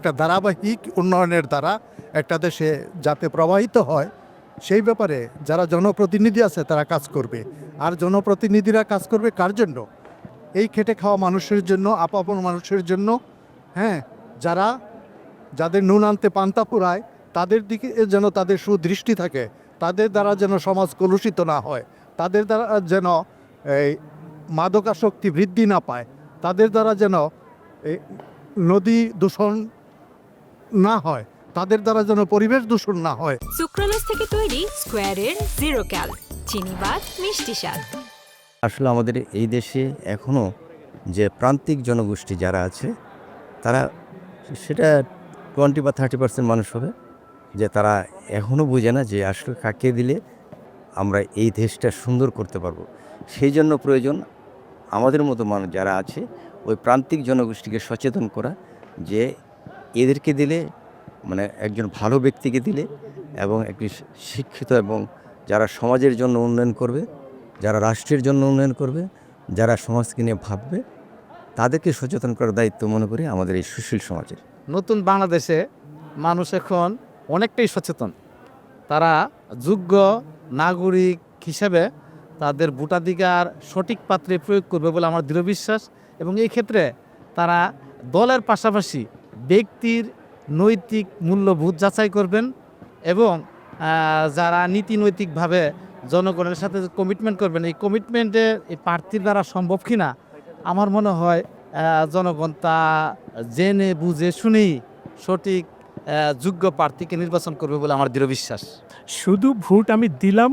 একটা ধারাবাহিক উন্নয়নের দ্বারা একটা দেশে যাতে প্রবাহিত হয় সেই ব্যাপারে যারা জনপ্রতিনিধি আছে তারা কাজ করবে। আর জনপ্রতিনিধিরা কাজ করবে কার জন্য? এই খেটে খাওয়া মানুষের জন্য, আপন মানুষের জন্য। হ্যাঁ, যাদের নুন আনতে পান্তা পুরায় তাদের দিকে যেন তাদের সুদৃষ্টি থাকে, তাদের দ্বারা যেন সমাজ কলুষিত না হয়, তাদের দ্বারা যেন এই মাদকাসক্তি বৃদ্ধি না পায়, তাদের দ্বারা যেন এই নদী দূষণ না হয়, তাদের দ্বারা যেন পরিবেশ দূষণ না হয়। সুক্রালোজ থেকে তৈরি স্কোয়ারের জিরো ক্যাল চিনিবাদ মিষ্টি স্বাদ। আসলে আমাদের এই দেশে এখনও যে প্রান্তিক জনগোষ্ঠী যারা আছে তারা, সেটা 20 বা 30% মানুষ হবে, যে তারা এখনও বোঝে না যে আসলে কাকে দিলে আমরা এই দেশটা সুন্দর করতে পারবো। সেই জন্য প্রয়োজন আমাদের মতো মানুষ যারা আছে ওই প্রান্তিক জনগোষ্ঠীকে সচেতন করা, যে এদেরকে দিলে মানে একজন ভালো ব্যক্তিকে দিলে এবং একটি শিক্ষিত এবং যারা সমাজের জন্য উন্নয়ন করবে, যারা রাষ্ট্রের জন্য উন্নয়ন করবে, যারা সমাজকে নিয়ে ভাববে, তাদেরকে সচেতন করার দায়িত্ব মনে করি আমাদের এই সুশীল সমাজের। নতুন বাংলাদেশে মানুষ এখন অনেকটাই সচেতন। তারা যোগ্য নাগরিক হিসেবে তাদের ভোটাধিকার সঠিক পাত্রে প্রয়োগ করবে বলে আমার দৃঢ় বিশ্বাস। এবং এই ক্ষেত্রে তারা দলের পাশাপাশি ব্যক্তির নৈতিক মূল্যবোধ যাচাই করবেন এবং যারা নীতি নৈতিকভাবে জনগণের সাথে কমিটমেন্ট করবেন, এই কমিটমেন্টে এই প্রার্থীর দ্বারা সম্ভব কিনা আমার মনে হয় জনগণ তা জেনে বুঝে শুনেই সঠিক যোগ্য প্রার্থীকে নির্বাচন করবে বলে আমার দৃঢ় বিশ্বাস। শুধু ভোট আমি দিলাম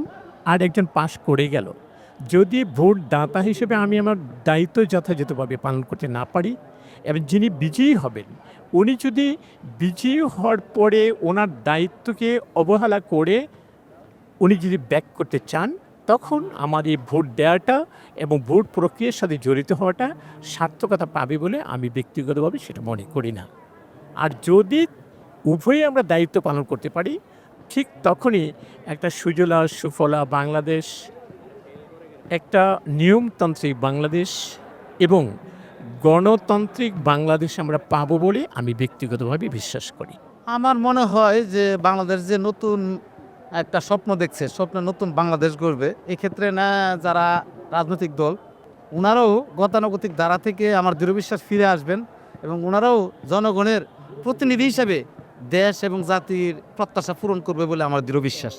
আর একজন পাশ করে গেল, যদি ভোট দাতা হিসেবে আমি আমার দায়িত্ব যথাযথভাবে পালন করতে না পারি এবং যিনি বিজয়ী হবেন উনি যদি বিজয়ী হওয়ার পরে ওনার দায়িত্বকে অবহেলা করে উনি যদি ব্যাক করতে চান, তখন আমার এই ভোট দেওয়াটা এবং ভোট প্রক্রিয়ার সাথে জড়িত হওয়াটা সার্থকতা পাবে বলে আমি ব্যক্তিগতভাবে সেটা মনে করি না। আর যদি উভয়ে আমরা দায়িত্ব পালন করতে পারি, ঠিক তখনই একটা সুজলা সুফলা বাংলাদেশ, একটা নিয়মতান্ত্রিক বাংলাদেশ এবং গণতান্ত্রিক বাংলাদেশ আমরা পাবো বলে আমি ব্যক্তিগতভাবে বিশ্বাস করি। আমার মনে হয় যে বাংলাদেশ যে নতুন একটা স্বপ্ন দেখছে, স্বপ্নে নতুন বাংলাদেশ গড়বে, এক্ষেত্রে না যারা রাজনৈতিক দল ওনারাও গতানুগতিক ধারা থেকে আমার দৃঢ় বিশ্বাস ফিরে আসবেন এবং ওনারাও জনগণের প্রতিনিধি হিসাবে দেশ এবং জাতির প্রত্যাশা পূরণ করবে বলে আমার দৃঢ় বিশ্বাস।